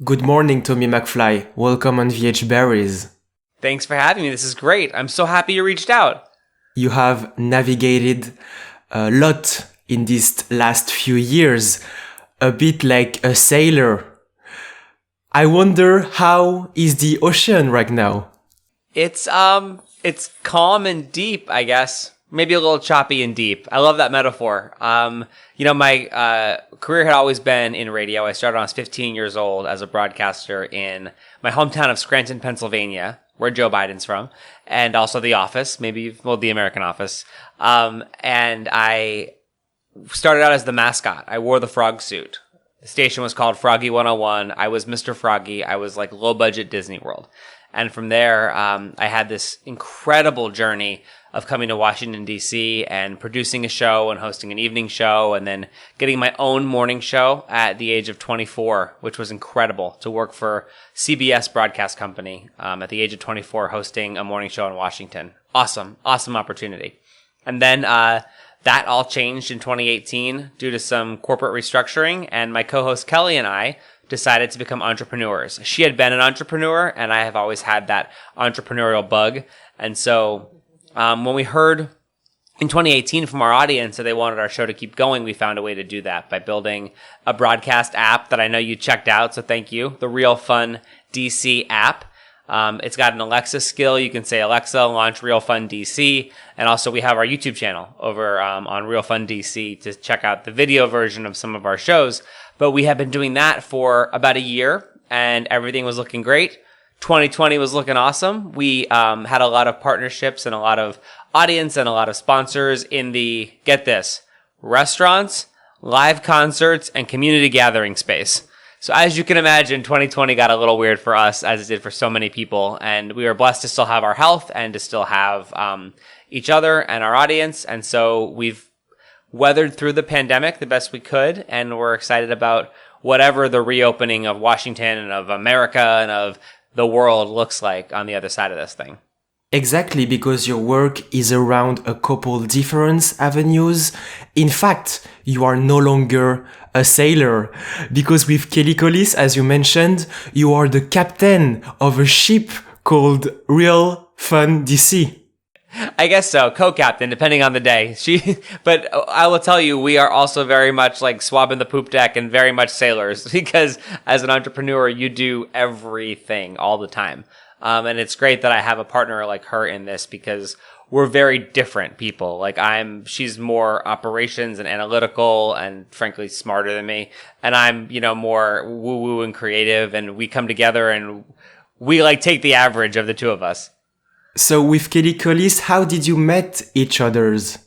Good morning, Tommy McFly. Welcome on VH Berries. Thanks for having me. This is great. I'm so happy you reached out. You have navigated a lot in these last few years, a bit like a sailor. I wonder, how is the ocean right now? It's calm and deep, I guess. Maybe a little choppy and deep. I love that metaphor. My career had always been in radio. I started when I was 15 years old as a broadcaster in my hometown of Scranton, Pennsylvania, where Joe Biden's from, and also The Office, the American Office. And I started out as the mascot. I wore the frog suit. The station was called Froggy 101. I was Mr. Froggy. I was like low budget Disney World. And from there, I had this incredible journey of coming to Washington, D.C. and producing a show and hosting an evening show and then getting my own morning show at the age of 24, which was incredible to work for CBS Broadcast Company at the age of 24, hosting a morning show in Washington. Awesome opportunity. And then that all changed in 2018 due to some corporate restructuring, and my co-host Kelly and I decided to become entrepreneurs. She had been an entrepreneur, and I have always had that entrepreneurial bug. And so when we heard in 2018 from our audience that they wanted our show to keep going, we found a way to do that by building a broadcast app that I know you checked out, so thank you, the Real.Fun.DC app. It's got an Alexa skill. You can say, Alexa, launch Real.Fun.DC. And also we have our YouTube channel over on Real.Fun.DC to check out the video version of some of our shows. But we have been doing that for about a year, and everything was looking great. 2020 was looking awesome. We had a lot of partnerships and a lot of audience and a lot of sponsors in the, get this, restaurants, live concerts, and community gathering space. So as you can imagine, 2020 got a little weird for us, as it did for so many people. And we were blessed to still have our health and to still have each other and our audience. And so we've weathered through the pandemic the best we could. And we're excited about whatever the reopening of Washington and of America and of the world looks like on the other side of this thing. Exactly, because your work is around a couple different avenues. In fact, you are no longer a sailor, because with Kelly Collis, as you mentioned, you are the captain of a ship called Real.Fun.DC. I guess so, co-captain, depending on the day. But I will tell you, we are also very much like swabbing the poop deck and very much sailors, because as an entrepreneur, you do everything all the time. And it's great that I have a partner like her in this, because we're very different people. Like she's more operations and analytical and frankly smarter than me. And I'm, more woo-woo and creative, and we come together and we like take the average of the two of us. So with Kelly Collis, how did you meet each others?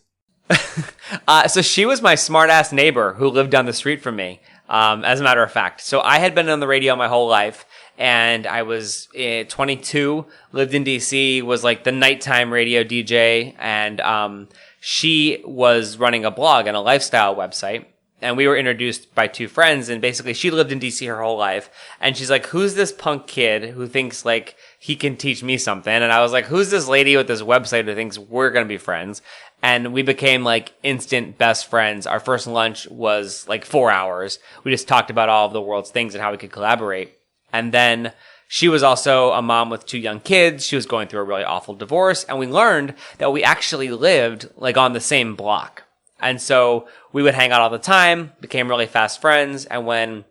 So she was my smart-ass neighbor who lived down the street from me, as a matter of fact. So I had been on the radio my whole life, and I was 22, lived in DC, was like the nighttime radio DJ, and she was running a blog and a lifestyle website. And we were introduced by two friends, and basically she lived in DC her whole life. And she's like, who's this punk kid who thinks like he can teach me something? And I was like, who's this lady with this website who thinks we're going to be friends? And we became like instant best friends. Our first lunch was like 4 hours. We just talked about all of the world's things and how we could collaborate. And then she was also a mom with 2 young kids. She was going through a really awful divorce. And we learned that we actually lived like on the same block. And so we would hang out all the time, became really fast friends. And when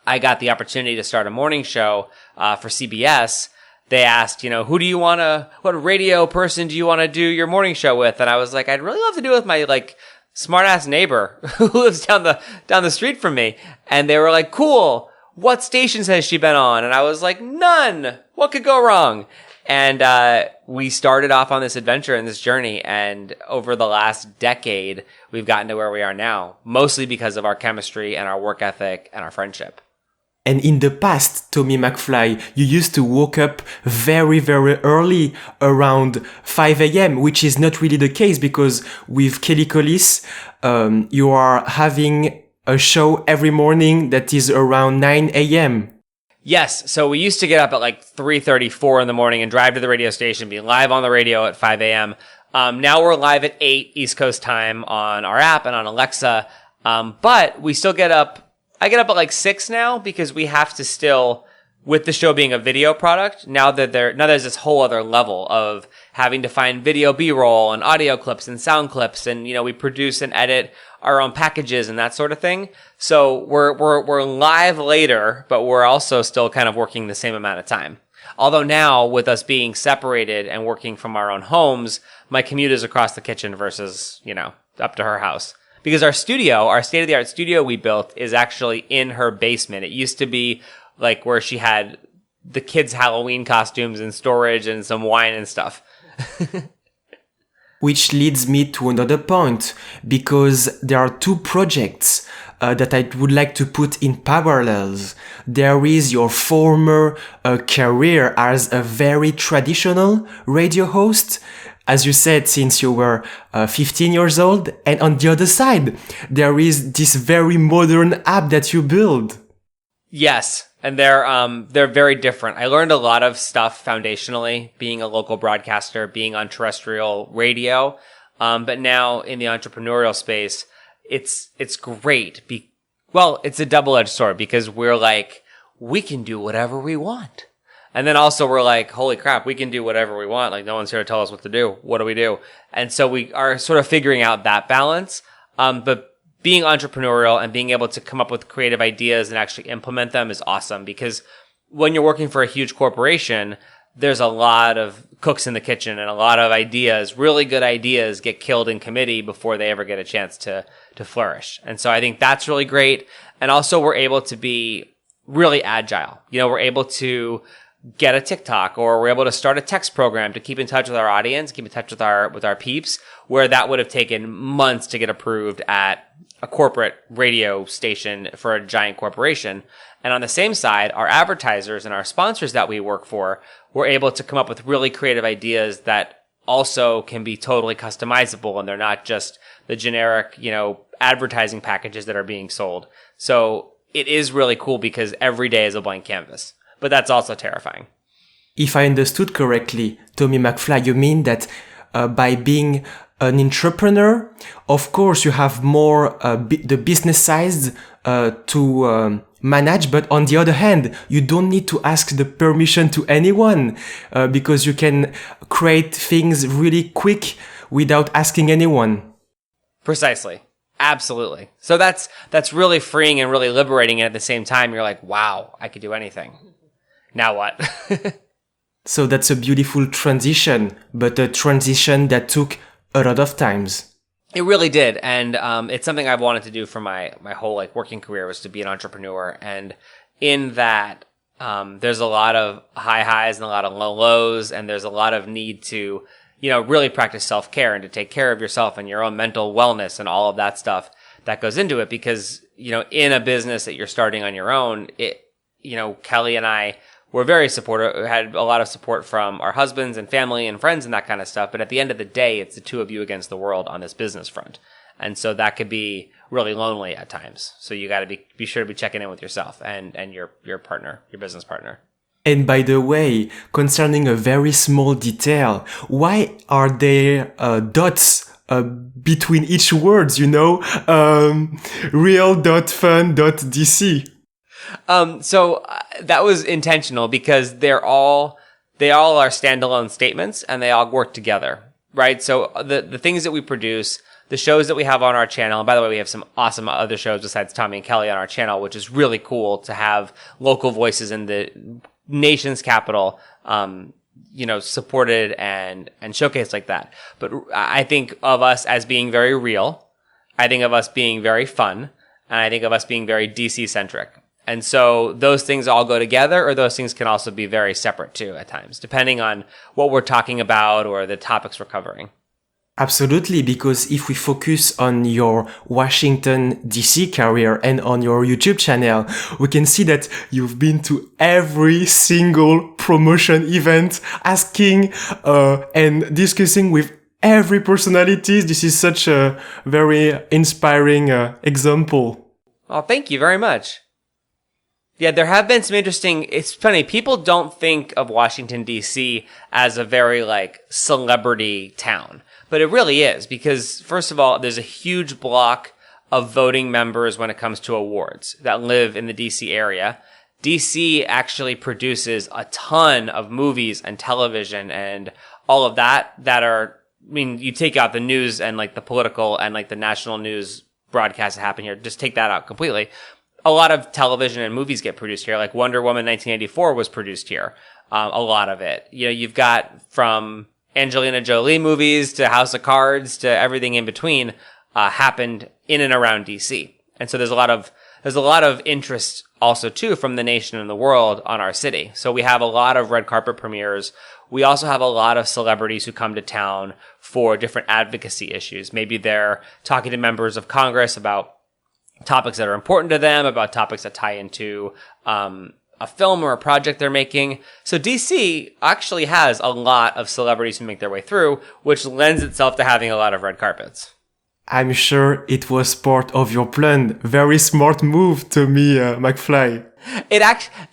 I got the opportunity to start a morning show for CBS, they asked, what radio person do you want to do your morning show with? And I was like, I'd really love to do it with my like smart ass neighbor who lives down the street from me. And they were like, cool. What stations has she been on? And I was like, none. What could go wrong? And we started off on this adventure and this journey, and over the last decade, we've gotten to where we are now, mostly because of our chemistry and our work ethic and our friendship. And in the past, Tommy McFly, you used to wake up very, very early, around 5 a.m., which is not really the case, because with Kelly Collis, you are having a show every morning that is around 9 a.m. Yes. So we used to get up at like 3:34 in the morning and drive to the radio station, be live on the radio at 5 a.m. Now we're live at 8 East Coast time on our app and on Alexa. But we still get up I get up at like 6 now because we have to still, with the show being a video product, now there's this whole other level of having to find video B-roll and audio clips and sound clips, and we produce and edit our own packages and that sort of thing. So we're live later, but we're also still kind of working the same amount of time. Although now, with us being separated and working from our own homes, my commute is across the kitchen versus, up to her house. Because our state-of-the-art studio we built is actually in her basement. It used to be like where she had the kids' Halloween costumes and storage and some wine and stuff. Which leads me to another point, because there are two projects that I would like to put in parallels. There is your former career as a very traditional radio host, as you said, since you were 15 years old. And on the other side, there is this very modern app that you build. Yes, and they're very different. I learned a lot of stuff foundationally, being a local broadcaster, being on terrestrial radio. But now in the entrepreneurial space, it's great. It's a double-edged sword because we're like, we can do whatever we want. And then also we're like, holy crap, we can do whatever we want. Like, no one's here to tell us what to do. What do we do? And so we are sort of figuring out that balance. But being entrepreneurial and being able to come up with creative ideas and actually implement them is awesome, because when you're working for a huge corporation, there's a lot of cooks in the kitchen and a lot of ideas, really good ideas, get killed in committee before they ever get a chance to flourish. And so I think that's really great. And also we're able to be really agile. We're able to get a TikTok, or we're able to start a text program to keep in touch with our audience, keep in touch with our peeps, where that would have taken months to get approved at a corporate radio station for a giant corporation. And on the same side, our advertisers and our sponsors that we work for, we're able to come up with really creative ideas that also can be totally customizable, and they're not just the generic, advertising packages that are being sold. So it is really cool because every day is a blank canvas. But that's also terrifying. If I understood correctly, Tommy McFly, you mean that by being an entrepreneur, of course, you have more the business side to manage, but on the other hand, you don't need to ask the permission to anyone because you can create things really quick without asking anyone. Precisely. Absolutely. So that's really freeing and really liberating, and at the same time, you're like, wow, I could do anything. Now what? So that's a beautiful transition, but a transition that took a lot of times. It really did. And it's something I've wanted to do for my whole working career, was to be an entrepreneur. And in that, there's a lot of high highs and a lot of low lows, and there's a lot of need to, really practice self-care and to take care of yourself and your own mental wellness and all of that stuff that goes into it. Because, in a business that you're starting on your own, Kelly and I were very supportive, had a lot of support from our husbands and family and friends and that kind of stuff. But at the end of the day, it's the two of you against the world on this business front. And so that could be really lonely at times. So you got to be sure to be checking in with yourself and your partner, your business partner. And by the way, concerning a very small detail, why are there dots between each words, Real.Fun.DC? So that was intentional because they all are standalone statements and they all work together, right? So the things that we produce, the shows that we have on our channel, and by the way, we have some awesome other shows besides Tommy and Kelly on our channel, which is really cool to have local voices in the nation's capital, supported and showcased like that. But I think of us as being very real. I think of us being very fun, and I think of us being very DC centric. And so those things all go together, or those things can also be very separate too at times, depending on what we're talking about or the topics we're covering. Absolutely, because if we focus on your Washington, D.C. career and on your YouTube channel, we can see that you've been to every single promotion event, asking and discussing with every personality. This is such a very inspiring example. Oh, thank you very much. Yeah, there have been some interesting, it's funny, people don't think of Washington, D.C. as a very, celebrity town. But it really is, because, first of all, there's a huge block of voting members when it comes to awards that live in the DC area. DC actually produces a ton of movies and television and all of that are, I mean, you take out the news and like the political and like the national news broadcasts that happen here, just take that out completely. A lot of television and movies get produced here. Like Wonder Woman 1984 was produced here. A lot of it. You know, you've got from Angelina Jolie movies to House of Cards to everything in between, happened in and around DC. And so there's a lot of interest also too from the nation and the world on our city. So we have a lot of red carpet premieres. We also have a lot of celebrities who come to town for different advocacy issues. Maybe they're talking to members of Congress about topics that are important to them, about topics that tie into a film or a project they're making. So DC actually has a lot of celebrities who make their way through, which lends itself to having a lot of red carpets. I'm sure it was part of your plan. Very smart move, Tommy McFly. It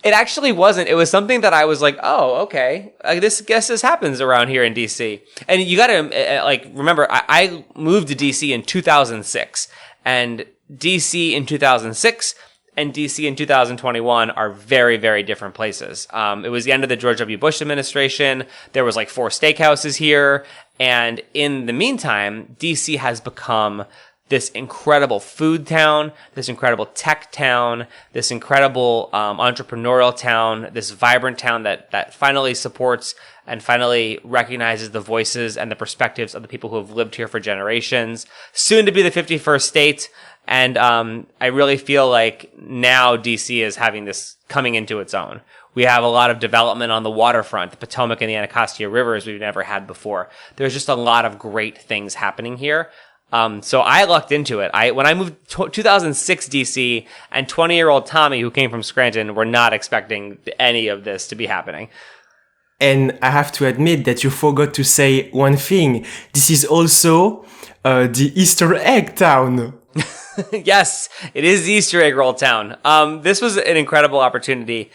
actually wasn't. It was something that I was like, oh, okay. This happens around here in DC. And you gotta, remember, I moved to DC in 2006. And DC in 2006 and DC in 2021 are very, very different places. It was the end of the George W. Bush administration. There was like 4 steakhouses here. And in the meantime, DC has become this incredible food town, this incredible tech town, this incredible entrepreneurial town, this vibrant town that finally supports and finally recognizes the voices and the perspectives of the people who have lived here for generations. Soon to be the 51st state. And I really feel like now DC is having this coming into its own. We have a lot of development on the waterfront, the Potomac and the Anacostia rivers we've never had before. There's just a lot of great things happening here. So I lucked into it. When I moved to 2006 DC, and 20-year-old Tommy, who came from Scranton, were not expecting any of this to be happening. And I have to admit that you forgot to say one thing. This is also the Easter egg town. Yes, it is the Easter egg roll town. This was an incredible opportunity.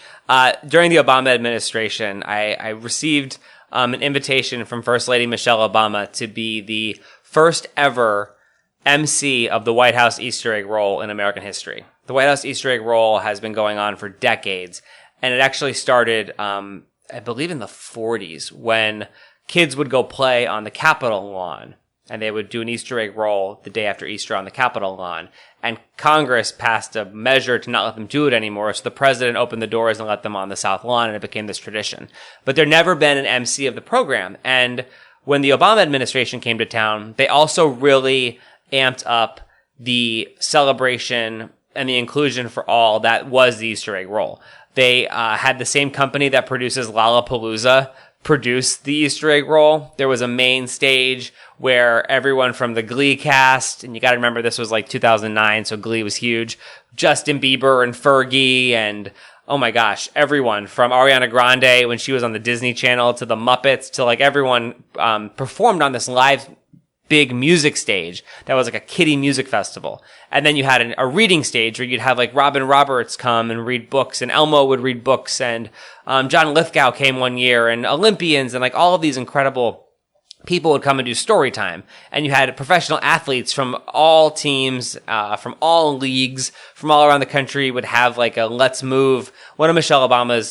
During the Obama administration, I received an invitation from First Lady Michelle Obama to be the first ever emcee of the White House Easter egg roll in American history. The White House Easter egg roll has been going on for decades, and it actually started, I believe, in the 40s when kids would go play on the Capitol lawn. And they would do an Easter egg roll the day after Easter on the Capitol lawn. And Congress passed a measure to not let them do it anymore. So the president opened the doors and let them on the South Lawn, and it became this tradition. But there'd never been an MC of the program. And when the Obama administration came to town, they also really amped up the celebration and the inclusion for all that was the Easter egg roll. They had the same company that produces Lollapalooza produce the Easter egg roll. There was a main stage where everyone from the Glee cast, and you gotta remember this was like 2009, so Glee was huge, Justin Bieber and Fergie, and oh my gosh, everyone from Ariana Grande when she was on the Disney Channel to the Muppets to like everyone performed on this live big music stage that was like a kiddie music festival. And then you had a reading stage where you'd have like Robin Roberts come and read books, and Elmo would read books, and John Lithgow came one year, and Olympians, and like all of these incredible people would come and do story time. And you had professional athletes from all teams, from all leagues, from all around the country would have like a Let's Move. One of Michelle Obama's,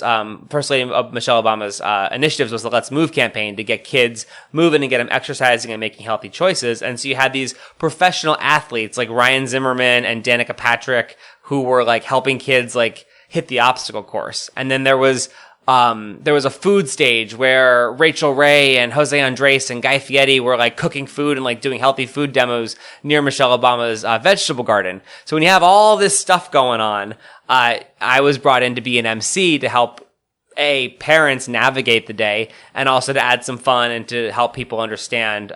First Lady of Michelle Obama's initiatives was the Let's Move campaign to get kids moving and get them exercising and making healthy choices. And so you had these professional athletes like Ryan Zimmerman and Danica Patrick who were like helping kids like hit the obstacle course. And then there was a food stage where Rachel Ray and Jose Andres and Guy Fieri were like cooking food and like doing healthy food demos near Michelle Obama's vegetable garden. So when you have all this stuff going on, I was brought in to be an MC to help parents navigate the day, and also to add some fun and to help people understand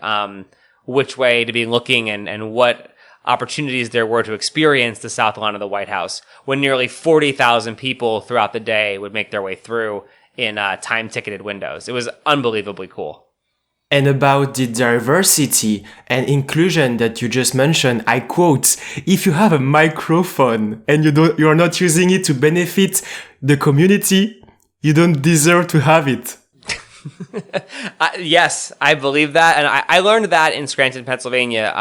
which way to be looking and what opportunities there were to experience the South Lawn of the White House when nearly 40,000 people throughout the day would make their way through in time-ticketed windows. It was unbelievably cool. And about the diversity and inclusion that you just mentioned, I quote, "If you have a microphone and you're not using it to benefit the community, you don't deserve to have it." Yes, I believe that. And I learned that in Scranton, Pennsylvania.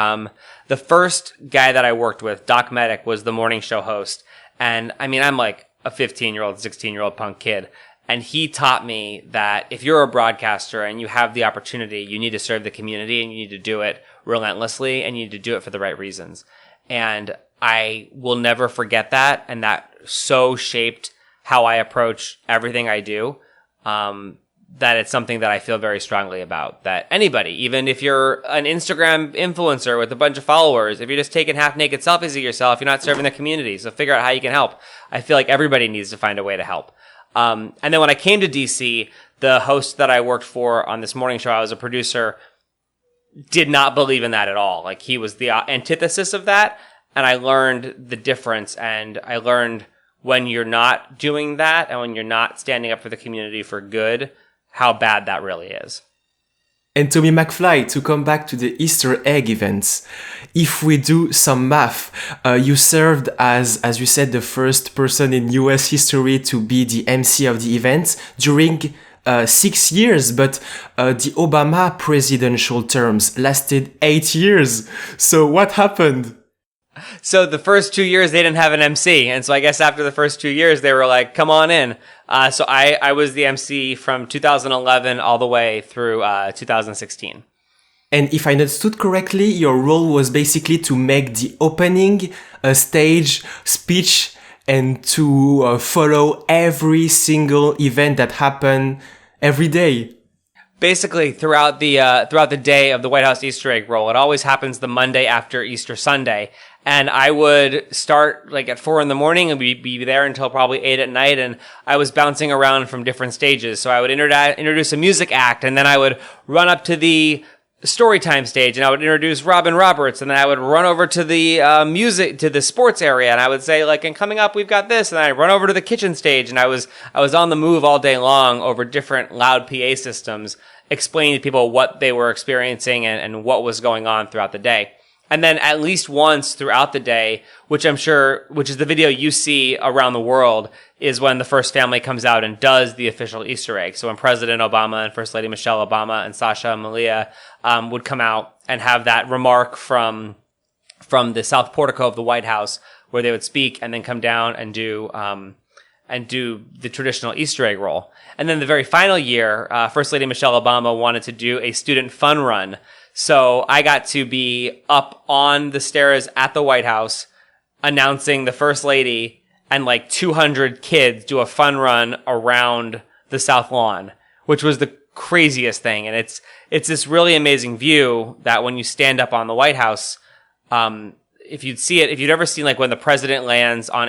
The first guy that I worked with, Doc Medic, was the morning show host. And I mean, I'm like a 15-year-old, 16-year-old punk kid. And he taught me that if you're a broadcaster and you have the opportunity, you need to serve the community and you need to do it relentlessly and you need to do it for the right reasons. And I will never forget that. And that so shaped how I approach everything I do. That it's something that I feel very strongly about. That anybody, even if you're an Instagram influencer with a bunch of followers, if you're just taking half-naked selfies of yourself, you're not serving the community. So figure out how you can help. I feel like everybody needs to find a way to help. And then when I came to DC, the host that I worked for on this morning show, I was a producer, did not believe in that at all. Like, he was the antithesis of that. And I learned the difference. And I learned when you're not doing that and when you're not standing up for the community for good, how bad that really is. And Tommy McFly, to come back to the Easter egg events, if we do some math, you served as you said, the first person in US history to be the MC of the events during 6 years, but the Obama presidential terms lasted 8 years. So what happened? So the first 2 years, they didn't have an MC. And so I guess after the first 2 years, they were like, come on in. So I was the MC from 2011 all the way through 2016. And if I understood correctly, your role was basically to make the opening stage speech and to follow every single event that happened every day. Basically, throughout the day of the White House Easter egg roll, it always happens the Monday after Easter Sunday. And I would start like at 4 a.m. and we'd be there until probably 8 at night. And I was bouncing around from different stages. So I would introduce a music act, and then I would run up to the Storytime stage, and I would introduce Robin Roberts, and then I would run over to the to the sports area, and I would say, like, and coming up, we've got this, and then I'd run over to the kitchen stage, and I was on the move all day long over different loud PA systems, explaining to people what they were experiencing and what was going on throughout the day. And then at least once throughout the day, which is the video you see around the world, is when the first family comes out and does the official Easter egg. So when President Obama and First Lady Michelle Obama and Sasha and Malia would come out and have that remark from the South Portico of the White House, where they would speak and then come down and do the traditional Easter egg roll. And then the very final year, First Lady Michelle Obama wanted to do a student fun run. So I got to be up on the stairs at the White House announcing the First Lady, and like 200 kids do a fun run around the South Lawn, which was the craziest thing. And it's this really amazing view that when you stand up on the White House, if you'd ever seen like when the president lands on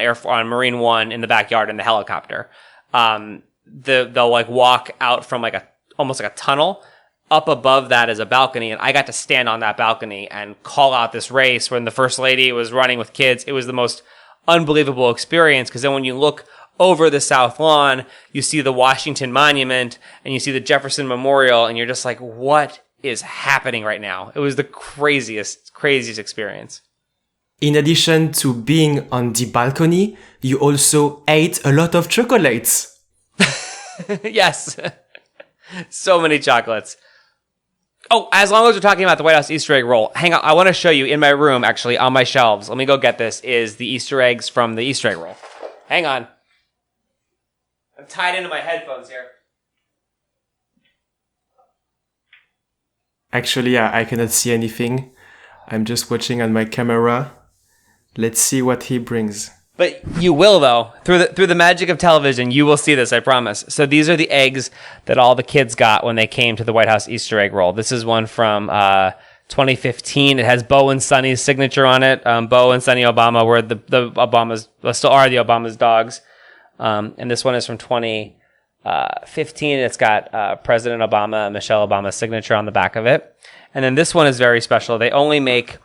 Marine One in the backyard in the helicopter, they'll like walk out from like almost like a tunnel. Up above that is a balcony, and I got to stand on that balcony and call out this race when the First Lady was running with kids. It was the most unbelievable experience, because then when you look over the South Lawn, you see the Washington Monument and you see the Jefferson Memorial, and you're just like, what is happening right now? It was the craziest experience. In addition to being on the balcony, you also ate a lot of chocolates. Yes. So many chocolates. Oh, as long as we're talking about the White House Easter egg roll, hang on. I want to show you in my room, actually, on my shelves. Let me go get this, is the Easter eggs from the Easter egg roll. Hang on. I'm tied into my headphones here. Actually, yeah, I cannot see anything. I'm just watching on my camera. Let's see what he brings. But you will, though. Through the magic of television, you will see this, I promise. So these are the eggs that all the kids got when they came to the White House Easter egg roll. This is one from 2015. It has Bo and Sonny's signature on it. Bo and Sonny Obama were the Obamas, still are the Obama's dogs. And this one is from 2015. It's got President Obama and Michelle Obama's signature on the back of it. And then this one is very special. They only make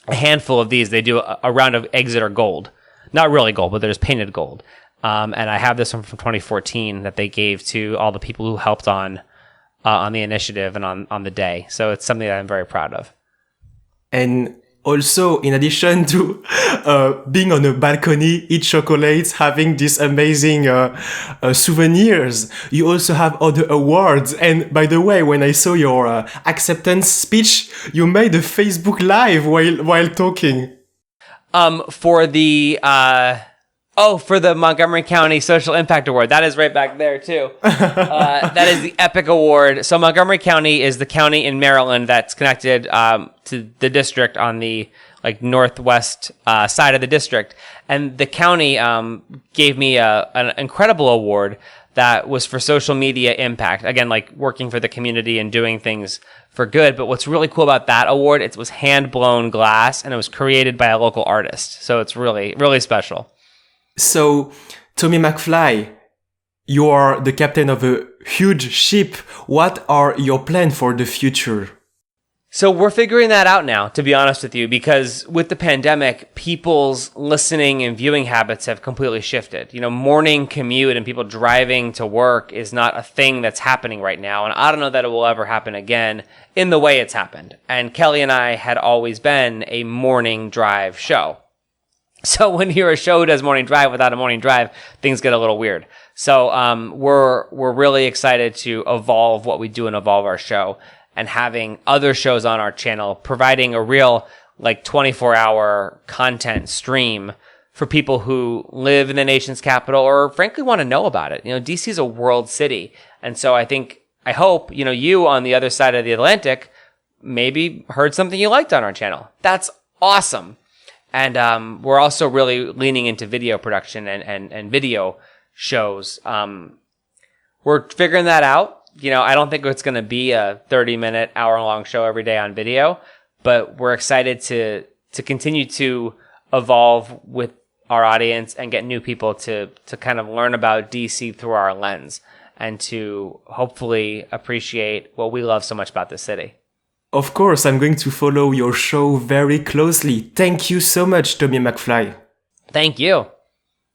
a handful of these. They do a round of eggs that are gold. Not really gold, but they're just painted gold. And I have this one from 2014 that they gave to all the people who helped on the initiative and on the day. So it's something that I'm very proud of. And Also, in addition to being on a balcony, eat chocolates, having these amazing souvenirs, you also have other awards. And by the way, when I saw your acceptance speech, you made a Facebook Live while talking. For the Montgomery County Social Impact Award. That is right back there, too. That is the Epic Award. So Montgomery County is the county in Maryland that's connected to the district on the northwest side of the district. And the county gave me an incredible award that was for social media impact. Again, working for the community and doing things for good. But what's really cool about that award, it was hand-blown glass, and it was created by a local artist. So it's really, really special. So, Tommy McFly, you are the captain of a huge ship. What are your plans for the future? So we're figuring that out now, to be honest with you, because with the pandemic, people's listening and viewing habits have completely shifted. Morning commute and people driving to work is not a thing that's happening right now. And I don't know that it will ever happen again in the way it's happened. And Kelly and I had always been a morning drive show. So when you're a show who does morning drive without a morning drive, things get a little weird. So we're really excited to evolve what we do and evolve our show, and having other shows on our channel, providing a real 24-hour content stream for people who live in the nation's capital or frankly want to know about it. DC is a world city. And so I hope, you on the other side of the Atlantic maybe heard something you liked on our channel. That's awesome. And we're also really leaning into video production and video shows. We're figuring that out. I don't think it's going to be a 30-minute, hour-long show every day on video, but we're excited to continue to evolve with our audience and get new people to kind of learn about DC through our lens and to hopefully appreciate what we love so much about the city. Of course, I'm going to follow your show very closely. Thank you so much, Tommy McFly. Thank you.